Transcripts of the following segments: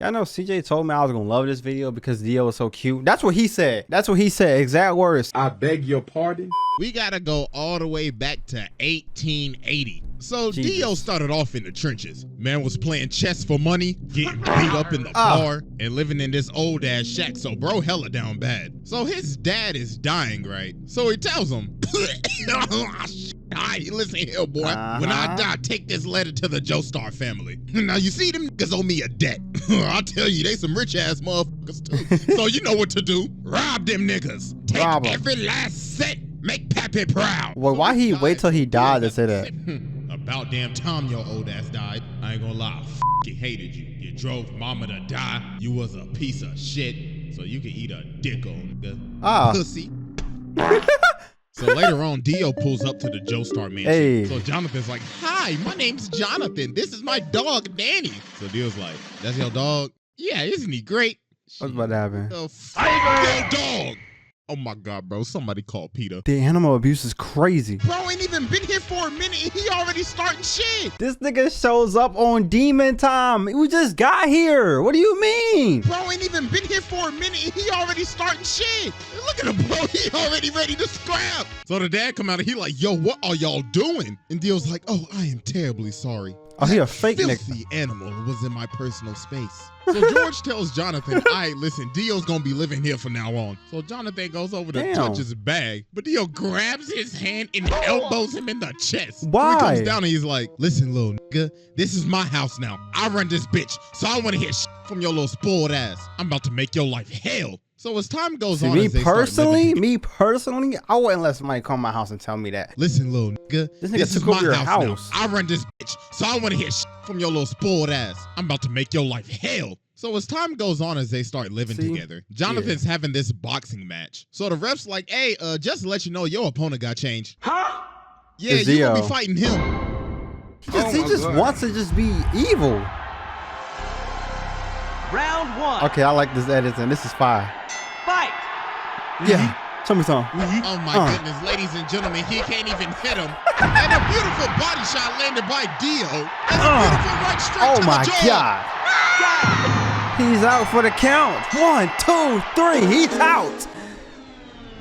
I know CJ told me I was gonna love this video because Dio was so cute. That's what he said. That's what he said. Exact words. I beg your pardon? We gotta go all the way back to 1880. So Jesus. Dio started off in the trenches. Man was playing chess for money, getting beat up in the bar, and living in this old ass shack. So bro hella down bad. So his dad is dying, right? So he tells him, alright, listen here, boy. When I die, take this letter to the Joestar family. Now you see them niggas owe me a debt. I'll tell you, they some rich ass motherfuckers too. So you know what to do. Rob them niggas. Take every last cent. Make Pappy proud. Well, why he wait till he died to say that? About damn time your old ass died. I ain't gonna lie, I hated you. You drove mama to die. You was a piece of shit. So you can eat a dick on nigga. Pussy. So later on, Dio pulls up to the Joestar mansion. Hey. So Jonathan's like, hi, my name's Jonathan. This is my dog, Danny. So Dio's like, that's your dog? Yeah, isn't he great? What's about to happen? The fuck your dog? Oh my God, bro. Somebody call Peter. The animal abuse is crazy. Bro ain't even been here for a minute and he already starting shit. This nigga shows up on demon time. We just got here. What do you mean? Bro ain't even been here for a minute and he already starting shit. Look at him, bro. He already ready to scrap. So the dad come out and he like, yo, what are y'all doing? And Dio's like, oh, I am terribly sorry. Oh, he a fake nigga. Filthy animal was in my personal space. So George tells Jonathan, all right, listen, Dio's gonna be living here from now on. So Jonathan goes over to touch his bag, but Dio grabs his hand and elbows him in the chest. Why? He comes down and he's like, listen, little nigga, this is my house now. I run this bitch, so I wanna hear shit from your little spoiled ass. I'm about to make your life hell. So as time goes on, me personally, I wouldn't let somebody come to my house and tell me that. Listen, little nigga, this nigga took over your house. I run this bitch, so I want to hear shit from your little spoiled ass. I'm about to make your life hell. So as time goes on, as they start living together, Jonathan's having this boxing match. So the ref's like, hey, just to let you know, your opponent got changed. Huh? Yeah, you gonna be fighting him. He just wants to just be evil. Round one. Okay, I like this editing. This is fire. Fight. Yeah. Show me some. Oh my goodness, ladies and gentlemen, he can't even hit him. And a beautiful body shot landed by Dio. And a beautiful right straight to the jaw. God. He's out for the count. 1, 2, 3. He's out.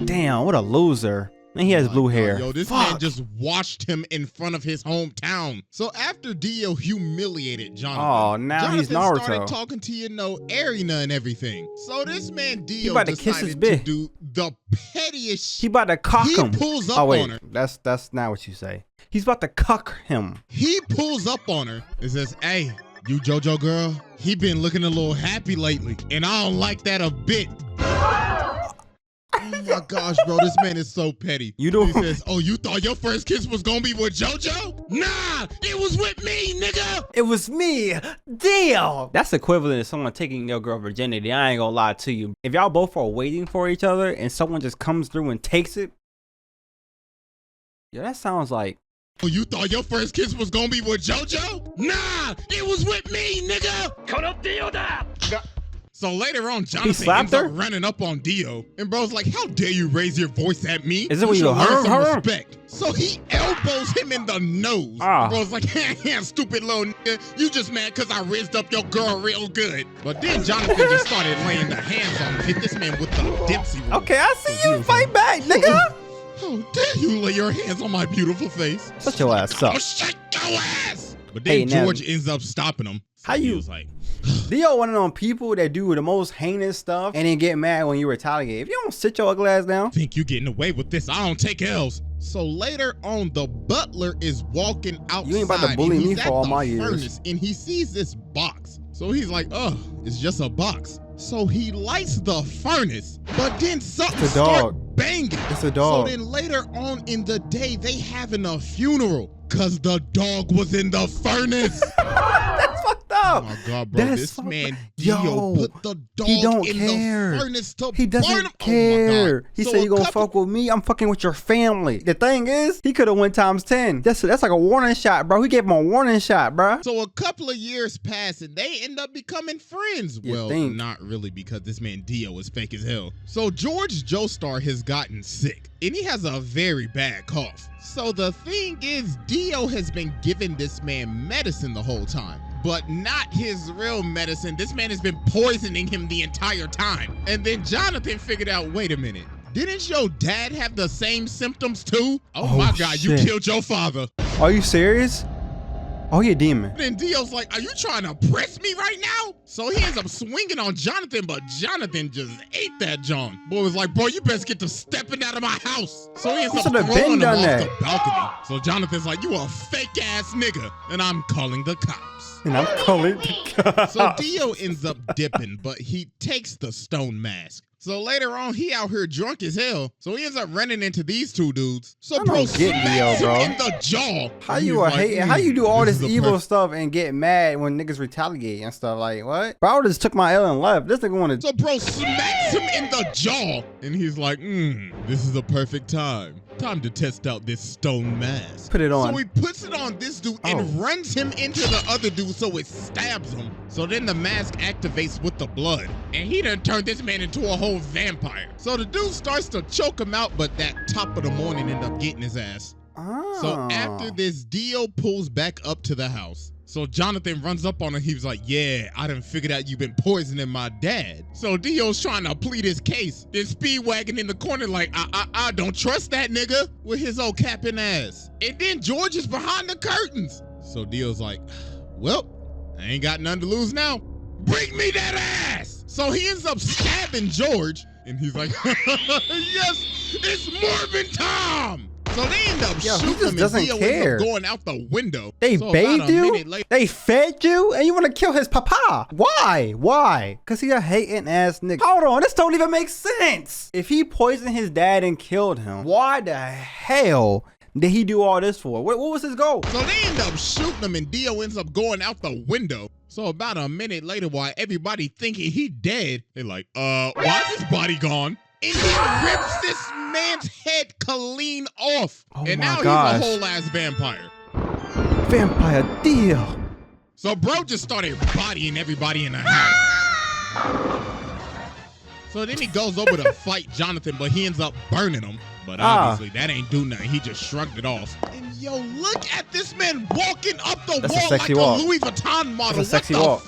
Damn, what a loser. And he has blue hair. Yo, this man just watched him in front of his hometown. So after Dio humiliated Jonathan, he's Naruto. Started talking to, you know, Arena and everything. So this man Dio about to kiss his decided bitch. to do the pettiest. He about to cock him. He pulls up on her. That's not what you say. He's about to cuck him. He pulls up on her and says, hey, you JoJo girl, he been looking a little happy lately, and I don't like that a bit. Oh my gosh, bro, this man is so petty. He says, oh, you thought your first kiss was gonna be with JoJo? Nah, it was with me, nigga. It was me, Dio. That's equivalent to someone taking your girl virginity. I ain't gonna lie to you. If y'all both are waiting for each other and someone just comes through and takes it, yeah, that sounds like. Oh, you thought your first kiss was gonna be with JoJo? Nah, it was with me, nigga. So later on, Jonathan ends up running up on Dio, and bro's like, how dare you raise your voice at me? Is it when you learn some respect? So he elbows him in the nose. Bro's like, stupid little nigga, you just mad because I raised up your girl real good. But then Jonathan just started laying the hands on him, hit this man with the Dempsey roll. Okay, I see you fight back, nigga. How dare you lay your hands on my beautiful face? Shut your ass up. Shut your ass. But then George ends up stopping him. How you was like, Dio one of them people that do the most heinous stuff and then get mad when you retaliate. If you don't sit your ugly ass down. Think you getting away with this? I don't take L's. So later on, the butler is walking outside. You ain't about to bully me for all my years. And he sees this box. So he's like, oh, it's just a box. So he lights the furnace, but then something starts banging. It's a dog. So then later on in the day, they having a funeral because the dog was in the furnace. That's fucked up. Oh my God, bro. This man, Dio, put the dog in the furnace to burn him. He doesn't care. He said, you gonna fuck with me? I'm fucking with your family. The thing is, he could have went ×10. That's like a warning shot, bro. He gave him a warning shot, bro. So a couple of years pass and they end up becoming friends. Well, not really, because this man Dio is fake as hell. So George Joestar has gotten sick and he has a very bad cough. So the thing is, Dio has been giving this man medicine the whole time. but not his real medicine. This man has been poisoning him the entire time. And then Jonathan figured out, wait a minute. Didn't your dad have the same symptoms too? Oh my God, shit. you killed your father. Are you serious? Oh, you're a demon. Then Dio's like, are you trying to press me right now? So he ends up swinging on Jonathan, but Jonathan just ate that John. Boy was like, bro, you best get to stepping out of my house. So he ends up throwing him off the balcony. So Jonathan's like, you a fake ass nigga, and I'm calling the cops. And I'm calling the cops. So Dio ends up dipping, but he takes the stone mask. So later on, he out here drunk as hell. So he ends up running into these two dudes. So bro, smacks him in the jaw. How you are hating? How you do all this evil stuff and get mad when niggas retaliate and stuff? Like what? Bro, I just took my L and left. This nigga wanted. So bro smacks him in the jaw, and he's like, this is the perfect time. Time to test out this stone mask. Put it on. So he puts it on this dude and runs him into the other dude so it stabs him. So then the mask activates with the blood. And he done turned this man into a whole vampire. So the dude starts to choke him out, but that top of the morning end up getting his ass. So after this, Dio pulls back up to the house. So Jonathan runs up on him. He was like, yeah, I done figured out you've been poisoning my dad. So Dio's trying to plead his case. Then Speedwagon in the corner like, I don't trust that nigga with his old capping ass. And then George is behind the curtains. So Dio's like, well, I ain't got nothing to lose now. Bring me that ass. So he ends up stabbing George. And he's like, yes, it's Morbin Tom. So they end up shooting him and Dio ends up going out the window. They bathed you? They fed you? And you want to kill his papa? Why? Why? Because he a hating ass nigga. Hold on, this don't even make sense. If he poisoned his dad and killed him, why the hell did he do all this for? What was his goal? So they end up shooting him and Dio ends up going out the window. So about a minute later, while everybody thinking he dead, they're like, why is his body gone? And he rips this man's head clean off. And now he's a whole ass vampire. Vampire Dio. So bro just started bodying everybody in the house. So then he goes over to fight Jonathan, but he ends up burning him. But obviously that ain't do nothing. He just shrugged it off. And yo, look at this man walking up the wall like a Louis Vuitton model. That's a sexy walk.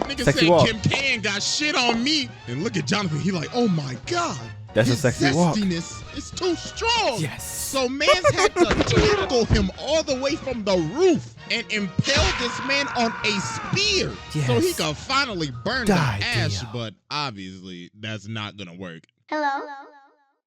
Nigga said Kim K ain't got shit on me. And look at Jonathan. He like, oh my God. That's a sexy walk. His zestiness is too strong. Yes. So man's had to tackle him all the way from the roof and impale this man on a spear. Yes. So he could finally burn the ash. Dio. But obviously that's not gonna work. Hello.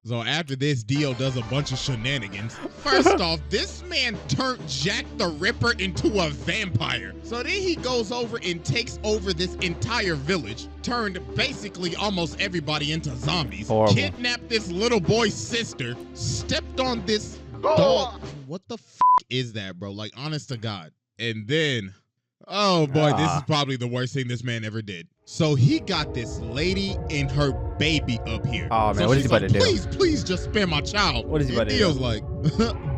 So after this, Dio does a bunch of shenanigans. First off, this man turned Jack the Ripper into a vampire. So then he goes over and takes over this entire village, turned basically almost everybody into zombies, kidnapped this little boy's sister, stepped on this dog. What the f is that, bro? Like, honest to God. And then, oh boy, this is probably the worst thing this man ever did. So he got this lady and her baby up here. Oh man, so what is he about to do? Please just spare my child. What is he about to do? Dio's like,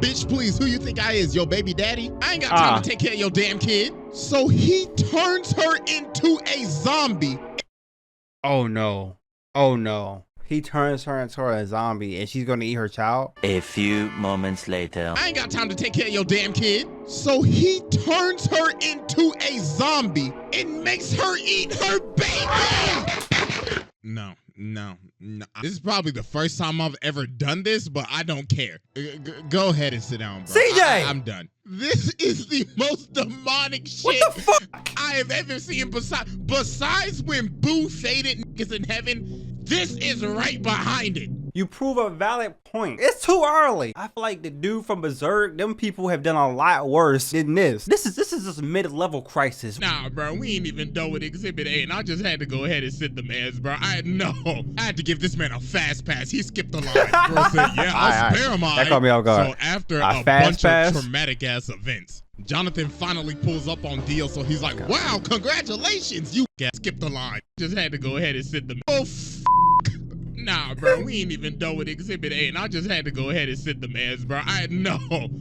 bitch, please, who you think I is? Your baby daddy? I ain't got time to take care of your damn kid. So he turns her into a zombie. Oh no. Oh no. He turns her into a zombie and she's gonna eat her child? A few moments later. I ain't got time to take care of your damn kid. So he turns her into a zombie and makes her eat her baby. No. This is probably the first time I've ever done this, but I don't care. Go ahead and sit down, bro. CJ! I'm done. This is the most demonic shit what the fuck? I have ever seen besides when Boo faded niggas in heaven. This is right behind it. You prove a valid point. It's too early. I feel like the dude from Berserk, them people have done a lot worse than this. This is just mid-level crisis. Nah, bro, we ain't even done with Exhibit A, and I just had to go ahead and sit the mans, bro. I had to give this man a fast pass. He skipped the line. Bro said, yeah, I'll spare him. That caught me off guard. So after a bunch of traumatic-ass events, Jonathan finally pulls up on Dio, so he's like, wow, congratulations, you skipped the line. Just had to go ahead and sit the Nah, bro, we ain't even done with Exhibit A, and I just had to go ahead and sit the mans, bro. I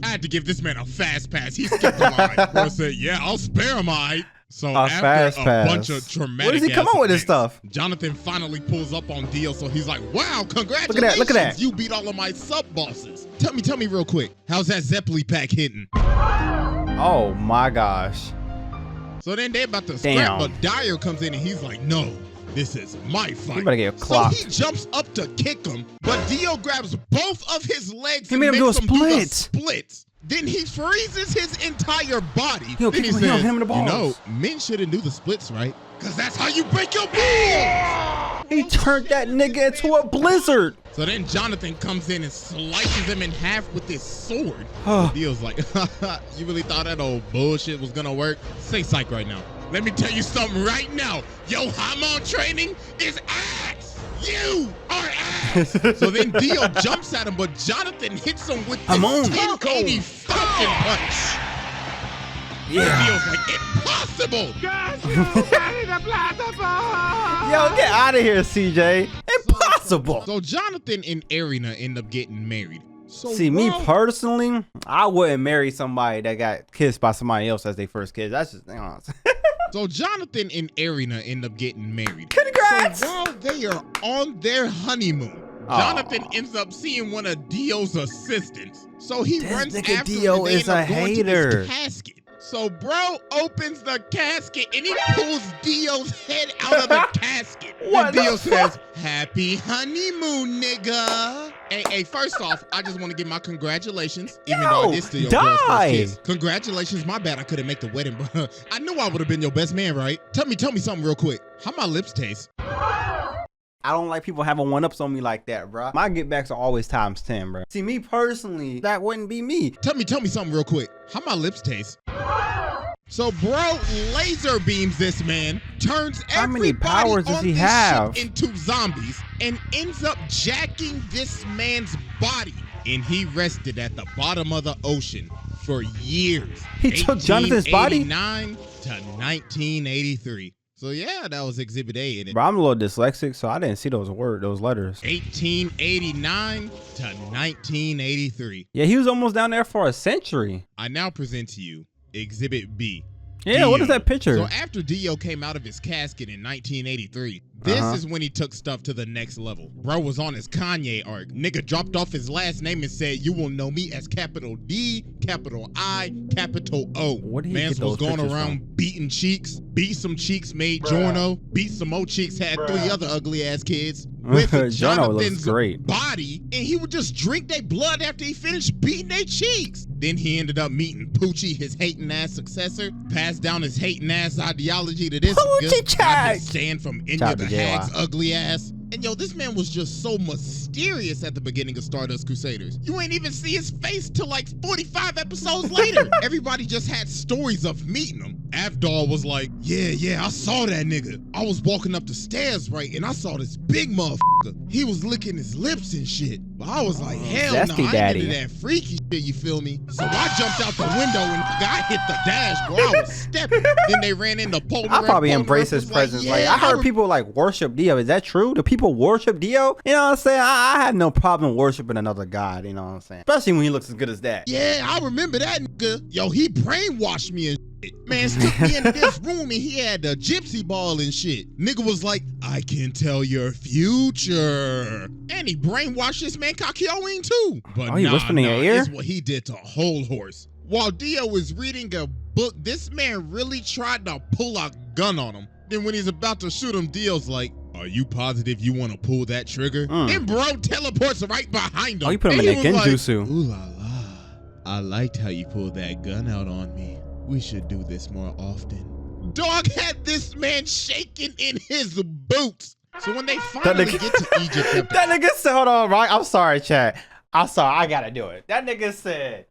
had to give this man a fast pass. He skipped the line. Bro said, yeah, I'll spare him, alright. So after a bunch of traumatic where does he come up with this stuff? Jonathan finally pulls up on Dio, so he's like, wow, congratulations. Look at that. You beat all of my sub-bosses. Tell me real quick, how's that Zeppeli pack hitting? Oh my gosh. So then they about to scrap, but Dyer comes in and he's like, no, this is my fight. He better get clocked. So he jumps up to kick him, but Dio grabs both of his legs and made him do a makes him do the split. splits. Then he freezes his entire body. Yo, then he him says, in the balls. you know, men shouldn't do the splits, right? Because that's how you break your balls. He turned that nigga into a blizzard. So then Jonathan comes in and slices him in half with his sword. Dio's like, you really thought that old bullshit was gonna work? Say psych right now. Let me tell you something right now. Yo, hormone training is ass. You are ass. So then Dio jumps at him, but Jonathan hits him with this 1080 fucking punch. Yeah. Dio's like, impossible. Yo, get out of here, CJ. Impossible. So Jonathan and Arena end up getting married. So see, me personally, I wouldn't marry somebody that got kissed by somebody else as their first kiss. That's just, you know what I'm saying? So Jonathan and Arena end up getting married. Congrats! So while they are on their honeymoon, Jonathan ends up seeing one of Dio's assistants. So he runs after Dio him and is a hater. Casket. So bro opens the casket and he pulls Dio's head out of the casket. What and Dio the says, happy honeymoon, nigga. Hey, first off, I just want to give my congratulations, even though I did steal your girl's first kiss. Congratulations, my bad I couldn't make the wedding, but I knew I would have been your best man, right? Tell me something real quick. How my lips taste? I don't like people having one-ups on me like that, bro. My get-backs are always times 10, bro. See, me personally, that wouldn't be me. Tell me something real quick. How my lips taste? So bro laser beams this man, turns how many powers does he have into zombies, and ends up jacking this man's body. And he rested at the bottom of the ocean for years. He took Jonathan's body? 1889 to 1983. So yeah, that was Exhibit A in it. Bro, I'm a little dyslexic, so I didn't see those letters. 1889 to 1983. Yeah, he was almost down there for a century. I now present to you Exhibit B. Yeah, Dio. what is that picture? So after Dio came out of his casket in 1983, this is when he took stuff to the next level. Bro was on his Kanye arc. Nigga dropped off his last name and said, you will know me as capital D, capital I, capital O. What did he Mans get those was going pictures around from? beating cheeks, beat some cheeks, made Jorno, beat some more cheeks, had 3 other ugly ass kids with Jonathan's body, and he would just drink their blood after he finished beating their cheeks. Then he ended up meeting Poochie, his hating ass successor, passed down his hating ass ideology to this stand from India the Hag's ugly ass. And yo, this man was just so mysterious at the beginning of Stardust Crusaders. You ain't even see his face till like 45 episodes later. Everybody just had stories of meeting him. Avdol was like, yeah, I saw that nigga. I was walking up the stairs, right, and I saw this big motherfucker. He was licking his lips and shit. But I was like, hell no, I ain't into that freaky shit, you feel me? So I jumped out the window and I hit the dash, bro. I was stepping. Then they ran into Polnareff. I probably embrace his presence. Like, I heard people like worship Dio. Is that true? Do people worship Dio? You know what I'm saying? I had no problem worshiping another god, you know what I'm saying? Especially when he looks as good as that. Yeah, I remember that nigga. Yo, he brainwashed me and shit. Man took me into this room and he had the gypsy ball and shit. Nigga was like, I can tell your future. And he brainwashed this man Kakyoin too. But he whispered in your ear? That's what he did to Whole Horse. While Dio was reading a book, this man really tried to pull a gun on him. Then when he's about to shoot him, Dio's like, are you positive you want to pull that trigger? Then bro teleports right behind him. Oh, you put him in that genjutsu. Like, ooh la la. I liked how you pulled that gun out on me. We should do this more often. Dog had this man shaking in his boots. So when they finally get to Egypt, that nigga said, hold on, right? I'm sorry, chat. I'm sorry, I gotta do it. That nigga said,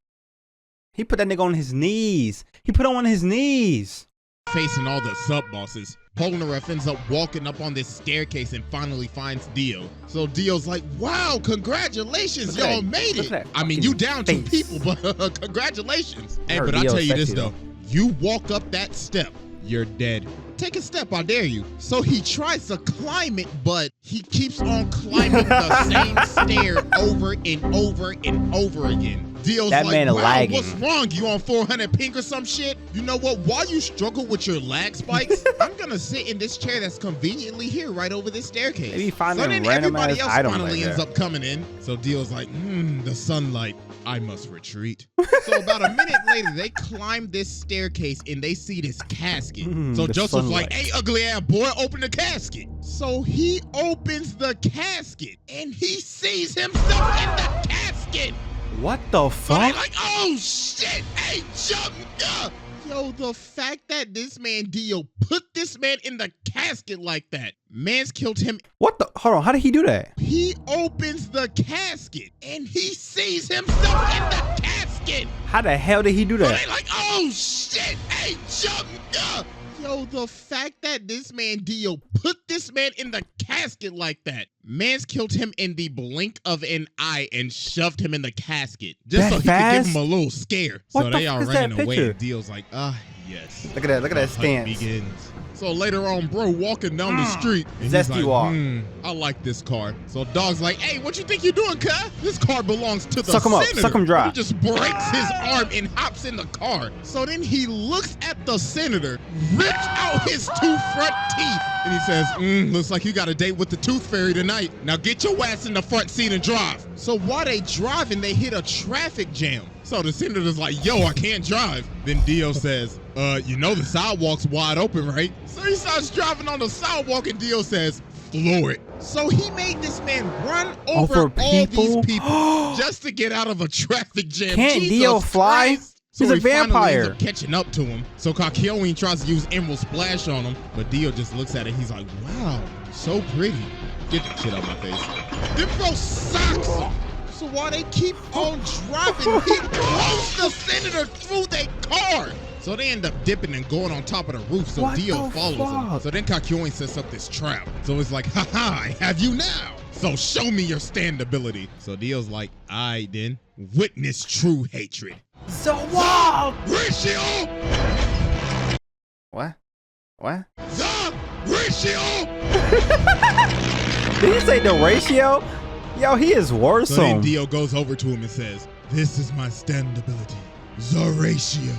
he put that nigga on his knees. He put him on his knees. Facing all the sub-bosses, Polnareff ends up walking up on this staircase and finally finds Dio. So Dio's like, wow, congratulations, y'all made it. I mean, you down 2 people, but congratulations. Hey, but I'll tell you this though. You walk up that step, you're dead. Take a step, I dare you. So he tries to climb it, but he keeps on climbing the same stair over and over and over again. Dio's That like, man wow, lagging. what's wrong? You on 400 ping or some shit? You know what? While you struggle with your lag spikes, I'm gonna sit in this chair that's conveniently here right over this staircase. Maybe find so a then random everybody ass else item finally right ends there. up coming in. So Dio's like, the sunlight. I must retreat. So about a minute later, they climb this staircase and they see this casket. So the Joseph's sunlight. like, hey, ugly ass boy, open the casket. So he opens the casket and he sees himself in the casket. What the So they fuck? like, oh shit, hey, jump. Yo, the fact that this man Dio put this man in the casket like that, man's killed him. What the? Hold on. How did he do that? He opens the casket and he sees himself in the casket. How the hell did he do So that? they like, oh shit, hey, jump. Yo, the fact that this man Dio put this man in the casket like that, man's killed him in the blink of an eye and shoved him in the casket just That so he fast? could give him a little scare. What So the they fuck are is that running away picture? and Dio's like, yes. Look at that. Look at that The hunt stance. begins. So later on, bro, walking down the street. And Zesty he's like, walk. I like this car. So Dog's like, hey, what you think you're doing, cuz? This car belongs to the Suck him up. senator. Suck him dry. He just breaks his arm and hops in the car. So then he looks at the senator, rips out his two front teeth, and he says, looks like you got a date with the tooth fairy tonight. Now get your ass in the front seat and drive. So while they driving, they hit a traffic jam. So the senator's like, yo, I can't drive. Then Dio says, you know the sidewalk's wide open, right? So he starts driving on the sidewalk and Dio says, floor it. So he made this man run over all these people just to get out of a traffic jam. Can't Jesus Dio fly? Christ. So He's a he finally ends vampire. up catching up to him. So Kakyoin tries to use Emerald Splash on him, but Dio just looks at it. He's like, wow, so pretty. Get that shit out of my face. Then bro sucks him. So while they keep on driving, he blows the senator through their car. So they end up dipping and going on top of the roof, so What Dio the follows him. fuck? So then Kakyoin sets up this trap. So it's like, haha, I have you now. So show me your stand ability. So Dio's like, I then witness true hatred. So wild. Ratio! What? What? The ratio! Did he say the ratio? Yo, he is worse. So then Dio goes over to him and says, this is my stand ability, the ratio.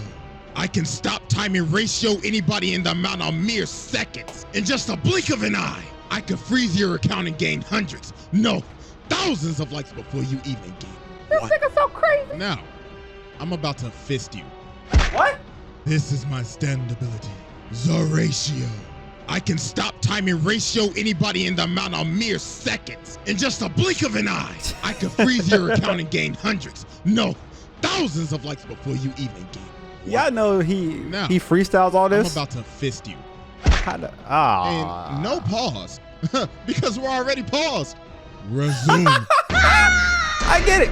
I can stop time and ratio anybody in the amount of mere seconds. In just a blink of an eye, I could freeze your account and gain hundreds, no, thousands of likes before you even gain. This nigga's so crazy. Now, I'm about to fist you. What? This is my stand ability, the ratio. I can stop time and ratio anybody in the amount of mere seconds. In just a blink of an eye, I could freeze your account and gain hundreds, no, thousands of likes before you even gain. Y'all know he Now, freestyles all I'm this. about to fist you. Ah. And no pause, because we're already paused. Resume. I get it.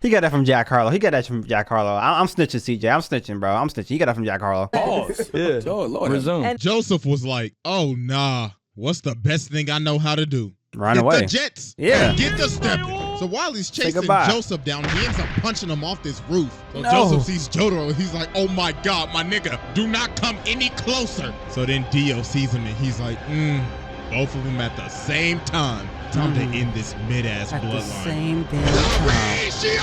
He got that from Jack Harlow. He got that from Jack Harlow. I'm snitching, CJ. I'm snitching, bro. I'm snitching. He got that from Jack Harlow. Pause. Yeah. Oh, Lord. Resume. Joseph was like, oh, nah. What's the best thing I know how to do? Run Get away. the jets. Yeah. Get the stepping. So while he's chasing goodbye. Joseph down, he ends up punching him off this roof. So No. Joseph sees Jotaro. He's like, oh my God, my nigga, do not come any closer. So then Dio sees him and he's like, both of them at the same time. Time to end this mid-ass At the bloodline. same damn time. Ratio!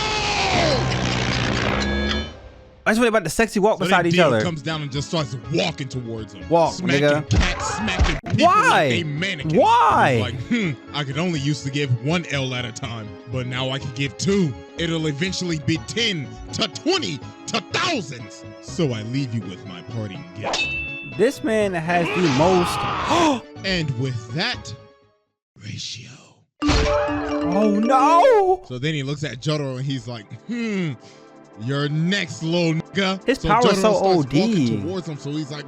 I just wait about the sexy walk So beside then each Dio other. comes down and just starts walking towards him. Walk, smacking nigga. cats, smacking people Why? like they mannequins. Why? He's like, I could only used to give one L at a time, but now I can give two. It'll eventually be 10 to 20 to thousands. So I leave you with my parting gift. This man has the most. And with that, ratio. Oh no! So then he looks at Jotaro and he's like, you're next, little nigga. His power is so Jotaro starts OD. walking towards him, so he's like,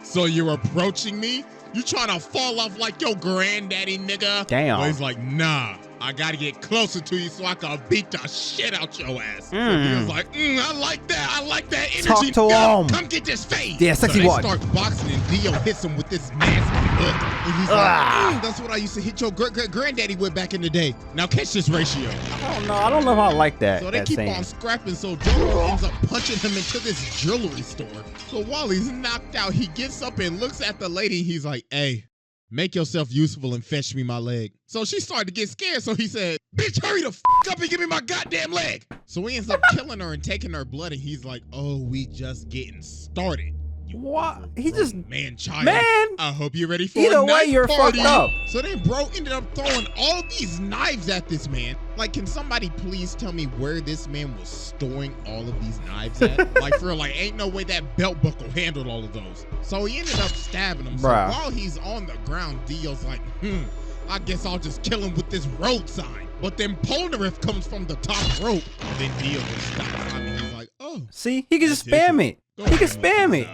so you're approaching me? You trying to fall off like your granddaddy, nigga? Damn. But he's like, nah, I gotta get closer to you so I can beat the shit out your ass. So he was like, I like that energy. Talk to nigga. him. Come get this face. Yeah, sexy so they walk. start boxing and Dio hits him with this nasty hook. And he's like, that's what I used to hit your granddaddy with back in the day. Now catch this ratio. I don't know if I like that. So they that keep saying. on scrapping, so Jotaro ends up punching him into this jewelry store. So while he's knocked out, he gets up and looks at the lady. He's like, hey, make yourself useful and fetch me my leg. So she started to get scared, so he said, Bitch, hurry the up and give me my goddamn leg. So he ends up killing her and taking her blood, and he's like, oh, we just getting started. What? He just child. Man, I hope you're ready for either a way, knife you're party. fucked up. So then bro ended up throwing all these knives at this man. Like, can somebody please tell me where this man was storing all of these knives at? Like, for real, like, ain't no way that belt buckle handled all of those. So he ended up stabbing him. So while he's on the ground, Dio's like, I guess I'll just kill him with this road sign. But then Polnareff comes from the top rope. And then Dio just stops. I mean, he's like, oh. See, he can just spam it. He can spam it.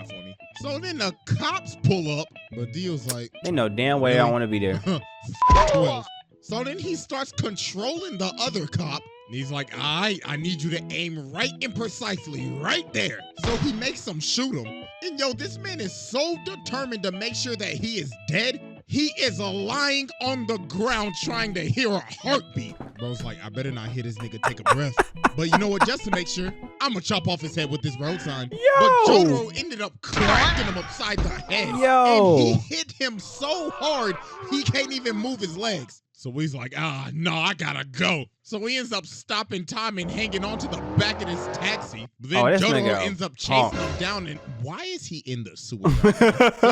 So then the cops pull up, but Dio's like, they know damn well I don't want to be there. 12. So then he starts controlling the other cop. And he's like, I need you to aim right and precisely right there. So he makes him shoot him. And yo, this man is so determined to make sure that he is dead. He is lying on the ground trying to hear a heartbeat. Bro's like, I better not hear this nigga take a breath. But you know what? Just to make sure, I'm gonna chop off his head with this road sign. Yo! But Jotaro ended up cracking him upside the head. Yo! And he hit him so hard, he can't even move his legs. So he's like, no, I gotta go. So he ends up stopping time and hanging onto the back of this taxi. But then Jotaro ends up chasing him down. And why is he in the sewer? So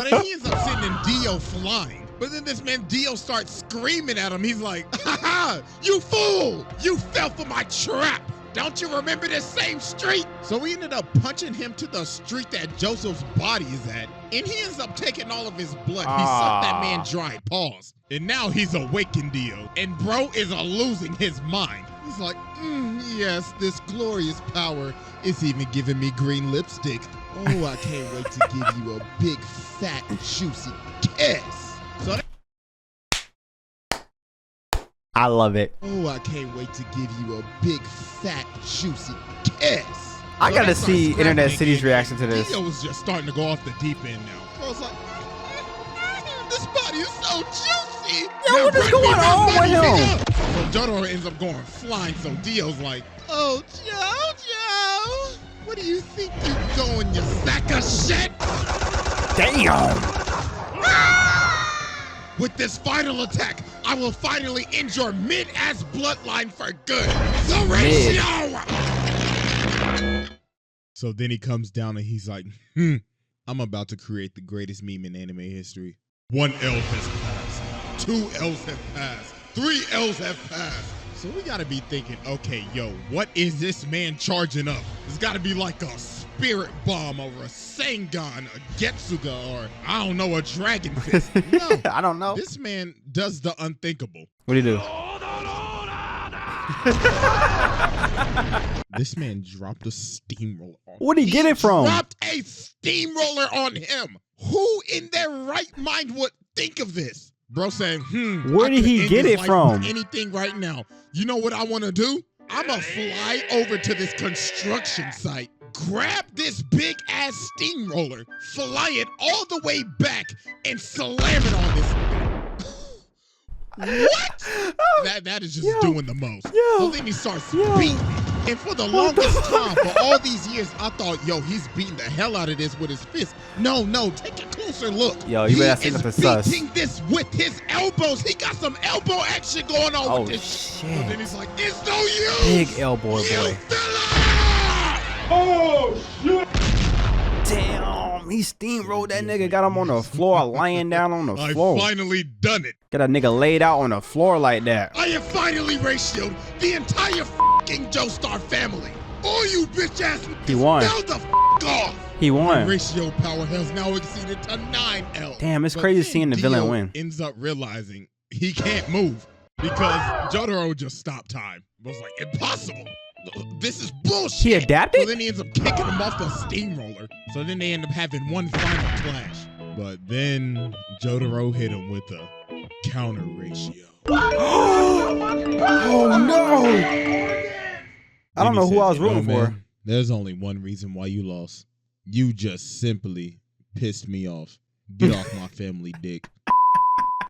then he ends up sending Dio flying. But then this man Dio starts screaming at him. He's like, ha ha, you fool! You fell for my trap! Don't you remember this same street? So we ended up punching him to the street that Joseph's body is at. And he ends up taking all of his blood. He sucked that man dry. Pause. And now he's awakened Dio. And bro is losing his mind. He's like, yes, this glorious power is even giving me green lipstick. Oh, I can't wait to give you a big, fat, juicy kiss. So I love it. oh, I can't wait to give you a big, fat, juicy kiss. I gotta see Internet City's reaction to this. Dio was just starting to go off the deep end now. I was like, this body is so juicy. Yo, what is going on with him? So Jotaro ends up going flying. So Dio's like, oh, Jojo, what do you think you're going, you sack of shit? Damn. With this final attack, I will finally end your mid-ass bloodline for good. The ratio! So then he comes down and he's like, I'm about to create the greatest meme in anime history. 1 L has passed. 2 L's have passed. 3 L's have passed. So we gotta be thinking, okay, yo, what is this man charging up? It's gotta be like a spirit bomb or a Sengon, a Getsuga, or I don't know, a dragon fist. No, I don't know. This man does the unthinkable. What do you do? This man dropped a steamroller on him. Where did he get it from? Dropped a steamroller on him. Who in their right mind would think of this? Bro saying, where did he get it from? Anything right now. You know what I want to do? I'm going to fly over to this construction site, grab this big ass steamroller, fly it all the way back, and slam it on this thing. What? That is just doing the most. So then he starts beating. And for the longest time, for all these years, I thought, yo, he's beating the hell out of this with his fist. No, take a closer look. Yo, you better see nothing sus. He's beating this with his elbows. He got some elbow action going on with this shit. So then he's like, it's no use. Big elbow boy. Oh, shit. Damn, he steamrolled that nigga, got him on the floor, lying down on the floor. I finally done it. Got a nigga laid out on the floor like that. I have finally ratioed the entire fucking Joestar family. All you bitch ass niggas, He won. now the off. He won. My ratio power has now exceeded to 9L. Damn, it's crazy seeing the villain win. Ends up realizing he can't move because Jotaro just stopped time. I was like, impossible. This is bullshit. He adapted? So then he ends up kicking him off the steamroller. So then they end up having one final clash. But then Jotaro hit him with a counter ratio. Oh no! I don't know who I was rooting for. There's only one reason why you lost. You just simply pissed me off. Get off my family dick.